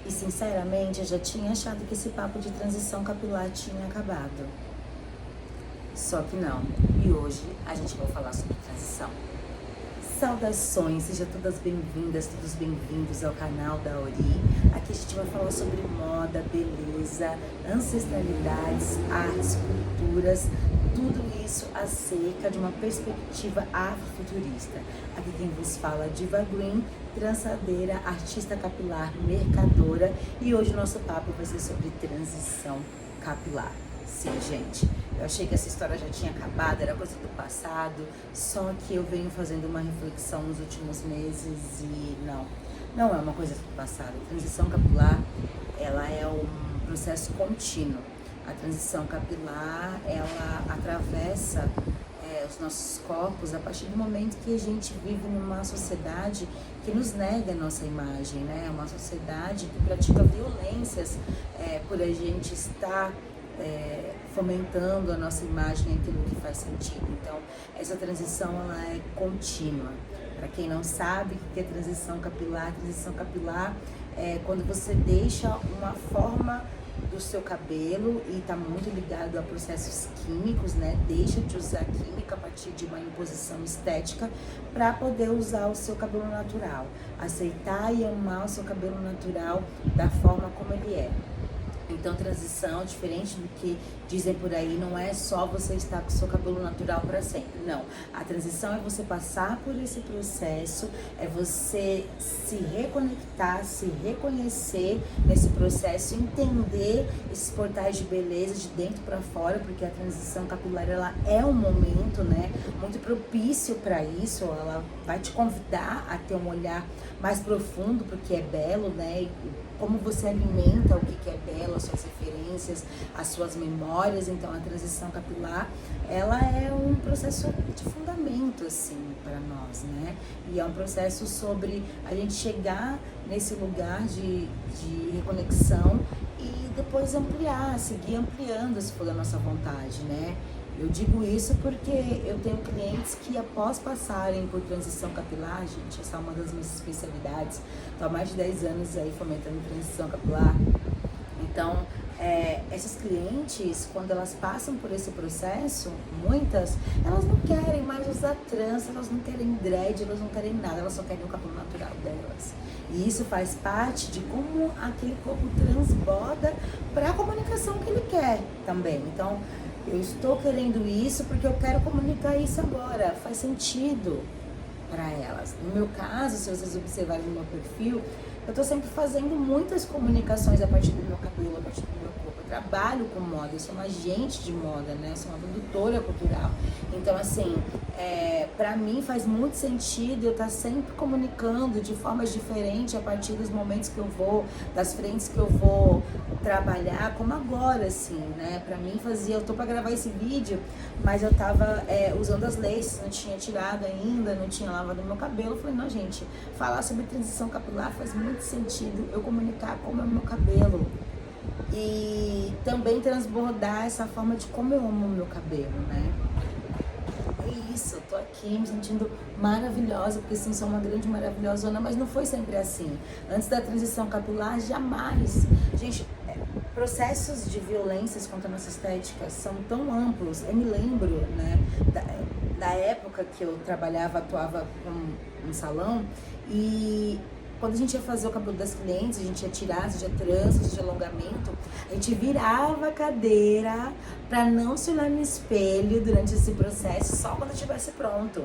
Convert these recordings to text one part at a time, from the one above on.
E sinceramente eu já tinha achado que esse papo de transição capilar tinha acabado. Só que não. E hoje a gente vai falar sobre transição. Saudações, sejam todas bem-vindas, todos bem-vindos ao canal da Ori. Aqui a gente vai falar sobre moda, beleza, ancestralidades, artes, culturas, tudo isso acerca de uma perspectiva afrofuturista. Aqui quem vos fala é Diva Green, trançadeira, artista capilar, mercadora, e hoje o nosso papo vai ser sobre transição capilar. Sim, gente, eu achei que essa história já tinha acabado, era coisa do passado, só que eu venho fazendo uma reflexão nos últimos meses e não é uma coisa do passado. A transição capilar, ela é um processo contínuo. A transição capilar, ela atravessa os nossos corpos a partir do momento que a gente vive numa sociedade que nos nega a nossa imagem, né? Uma sociedade que pratica violências por a gente estar fomentando a nossa imagem, aquilo que faz sentido. Então, essa transição ela é contínua. Para quem não sabe o que é transição capilar é quando você deixa uma forma do seu cabelo e está muito ligado a processos químicos, né? Deixa de usar química a partir de uma imposição estética para poder usar o seu cabelo natural, aceitar e amar o seu cabelo natural da forma como ele é. Então, transição, diferente do que dizem por aí, não é só você estar com o seu cabelo natural para sempre. Não. A transição é você passar por esse processo, é você se reconectar, se reconhecer nesse processo, entender esses portais de beleza de dentro para fora, porque a transição capilar ela é um momento, né, muito propício para isso. Ela vai te convidar a ter um olhar mais profundo porque é belo, né? E como você alimenta o que é belo, as suas referências, as suas memórias. Então a transição capilar, ela é um processo de fundamento, assim, para nós, né? E é um processo sobre a gente chegar nesse lugar de reconexão e depois ampliar, seguir ampliando se for da nossa vontade, né? Eu digo isso porque eu tenho clientes que após passarem por transição capilar, gente, essa é uma das minhas especialidades, estou há mais de 10 anos aí fomentando transição capilar. Então, essas clientes, quando elas passam por esse processo, muitas, elas não querem mais usar trança, elas não querem dread, elas não querem nada, elas só querem o cabelo natural delas. E isso faz parte de como aquele corpo transborda para a comunicação que ele quer também. Então, eu estou querendo isso porque eu quero comunicar isso agora, faz sentido para elas. No meu caso, se vocês observarem no meu perfil, eu estou sempre fazendo muitas comunicações a partir do meu cabelo, a partir do meu corpo. Eu trabalho com moda, eu sou uma agente de moda, né? Eu sou uma produtora cultural. Então, assim, para mim faz muito sentido eu estar sempre comunicando de formas diferentes a partir dos momentos que eu vou, das frentes que eu vou trabalhar, como agora, assim, né? Pra mim eu tô pra gravar esse vídeo, mas eu tava usando as laces, não tinha tirado ainda, não tinha lavado meu cabelo. Eu falei, não, gente, falar sobre transição capilar faz muito sentido eu comunicar como é o meu cabelo e também transbordar essa forma de como eu amo o meu cabelo, né? É isso, eu tô aqui me sentindo maravilhosa, porque sim, sou uma grande maravilhosona, mas não foi sempre assim. Antes da transição capilar, jamais. Gente, processos de violências contra a nossa estética são tão amplos. Eu me lembro, né, da época que eu atuava com um salão, e quando a gente ia fazer o cabelo das clientes, a gente ia tirar, seja trança, seja alongamento, a gente virava a cadeira para não se olhar no espelho durante esse processo, só quando estivesse pronto.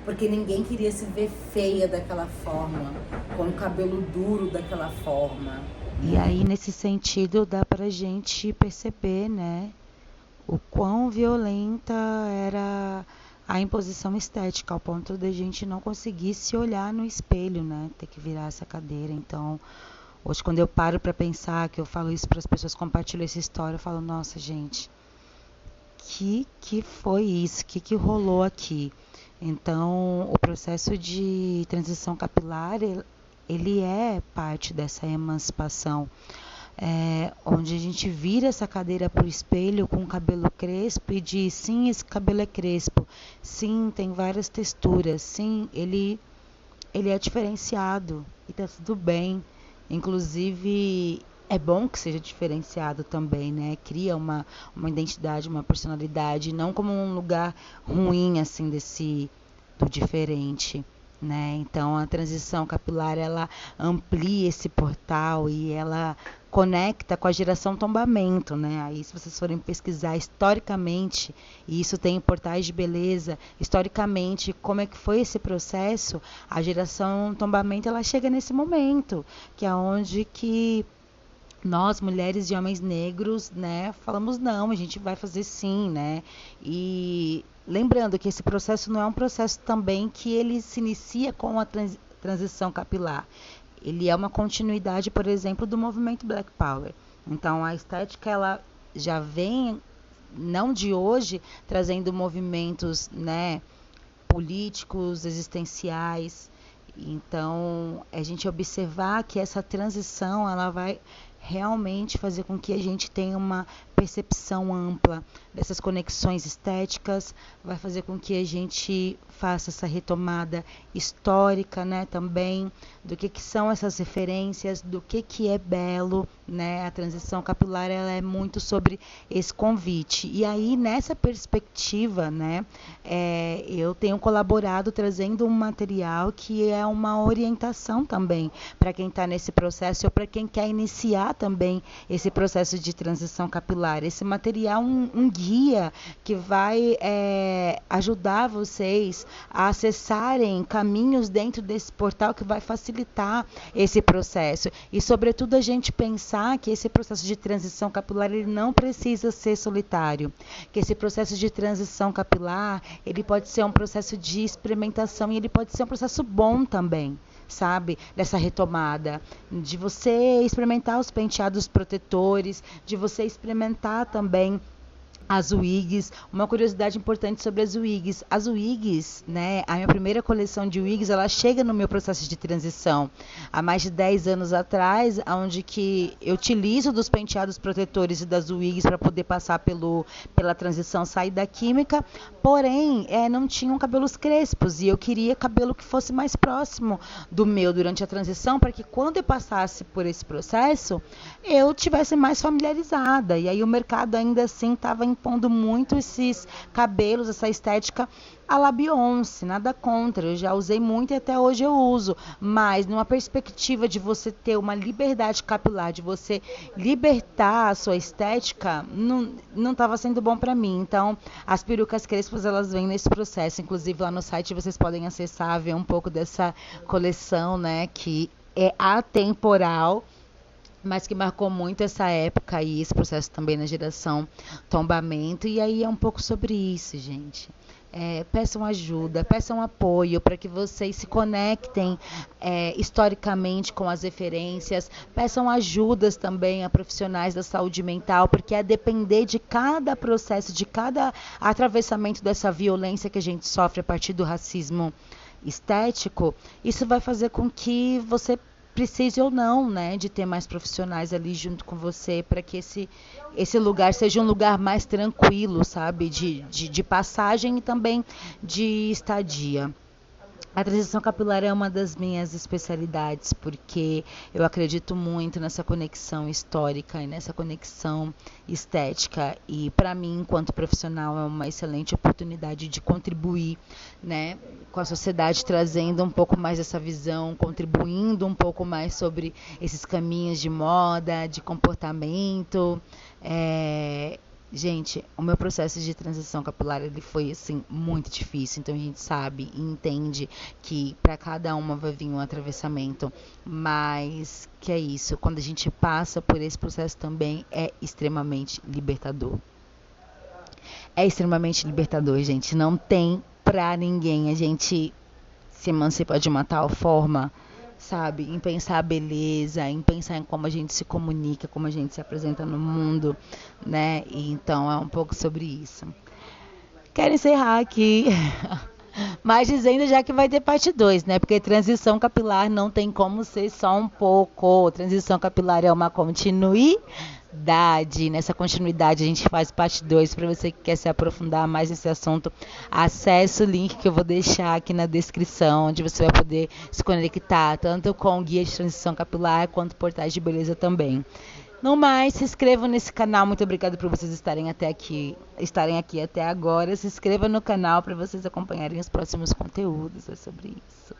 Porque ninguém queria se ver feia daquela forma, com o cabelo duro daquela forma. E aí, nesse sentido, dá pra gente perceber, né, o quão violenta era a imposição estética, ao ponto de a gente não conseguir se olhar no espelho, né, ter que virar essa cadeira. Então, hoje, quando eu paro para pensar, que eu falo isso para as pessoas, compartilho essa história, eu falo, nossa, gente, que foi isso? Que rolou aqui? Então, o processo de transição capilar, ele é parte dessa emancipação, onde a gente vira essa cadeira para o espelho com o cabelo crespo e diz, sim, esse cabelo é crespo, sim, tem várias texturas, sim, ele é diferenciado e tá tudo bem. Inclusive, é bom que seja diferenciado também, né? Cria uma identidade, uma personalidade, não como um lugar ruim, assim, do diferente, né? Então, a transição capilar, ela amplia esse portal e ela conecta com a geração tombamento, né? Aí, se vocês forem pesquisar historicamente, e isso tem em portais de beleza, historicamente, como é que foi esse processo, a geração tombamento, ela chega nesse momento, que é onde que nós, mulheres e homens negros, né, falamos não, a gente vai fazer sim, né? E lembrando que esse processo não é um processo também que ele se inicia com a transição capilar. Ele é uma continuidade, por exemplo, do movimento Black Power. Então, a estética, ela já vem, não de hoje, trazendo movimentos, né, políticos, existenciais. Então, a gente observar que essa transição, ela vai realmente fazer com que a gente tenha uma percepção ampla dessas conexões estéticas, vai fazer com que a gente faça essa retomada histórica, né, também, do que são essas referências, do que é belo, né, a transição capilar, ela é muito sobre esse convite. E aí, nessa perspectiva, né, eu tenho colaborado trazendo um material que é uma orientação também para quem está nesse processo ou para quem quer iniciar também esse processo de transição capilar. Esse material é um guia que vai ajudar vocês a acessarem caminhos dentro desse portal que vai facilitar esse processo. E, sobretudo, a gente pensar que esse processo de transição capilar ele não precisa ser solitário. Que esse processo de transição capilar ele pode ser um processo de experimentação e ele pode ser um processo bom também, sabe? Dessa retomada, de você experimentar os penteados protetores, de você experimentar também as wigs. Uma curiosidade importante sobre as wigs. As wigs, né, a minha primeira coleção de wigs, ela chega no meu processo de transição há mais de 10 anos atrás, onde que eu utilizo dos penteados protetores e das wigs para poder passar pela transição, sair da química, porém, não tinham cabelos crespos e eu queria cabelo que fosse mais próximo do meu durante a transição, para que quando eu passasse por esse processo, eu tivesse mais familiarizada. E aí o mercado ainda assim estava impondo muito esses cabelos, essa estética à la Beyoncé, nada contra, eu já usei muito e até hoje eu uso, mas numa perspectiva de você ter uma liberdade capilar, de você libertar a sua estética, não estava sendo bom para mim. Então, as perucas crespas, elas vêm nesse processo, inclusive lá no site vocês podem acessar, ver um pouco dessa coleção, né, que é atemporal, mas que marcou muito essa época e esse processo também na geração tombamento. E aí é um pouco sobre isso, gente. Peçam ajuda, peçam apoio para que vocês se conectem historicamente com as referências, peçam ajudas também a profissionais da saúde mental, porque a depender de cada processo, de cada atravessamento dessa violência que a gente sofre a partir do racismo estético, isso vai fazer com que você precise ou não, né, de ter mais profissionais ali junto com você para que esse lugar seja um lugar mais tranquilo, sabe, de passagem e também de estadia. A transição capilar é uma das minhas especialidades, porque eu acredito muito nessa conexão histórica e nessa conexão estética. E, para mim, enquanto profissional, é uma excelente oportunidade de contribuir, né, com a sociedade, trazendo um pouco mais essa visão, contribuindo um pouco mais sobre esses caminhos de moda, de comportamento. Gente, o meu processo de transição capilar ele foi assim muito difícil, então a gente sabe e entende que para cada uma vai vir um atravessamento, mas que é isso, quando a gente passa por esse processo também é extremamente libertador. É extremamente libertador, gente, não tem pra ninguém a gente se emancipa de uma tal forma, sabe, em pensar a beleza, em pensar em como a gente se comunica, como a gente se apresenta no mundo, né? E então é um pouco sobre isso. Quero encerrar aqui Mas dizendo já que vai ter parte 2, né? Porque transição capilar não tem como ser só um pouco. Transição capilar é uma continuidade. Nessa continuidade a gente faz parte 2. Para você que quer se aprofundar mais nesse assunto, acesse o link que eu vou deixar aqui na descrição, onde você vai poder se conectar tanto com o guia de transição capilar quanto portais de beleza também. No mais, se inscrevam nesse canal. Muito obrigada por vocês estarem aqui até agora. Se inscreva no canal para vocês acompanharem os próximos conteúdos. É sobre isso.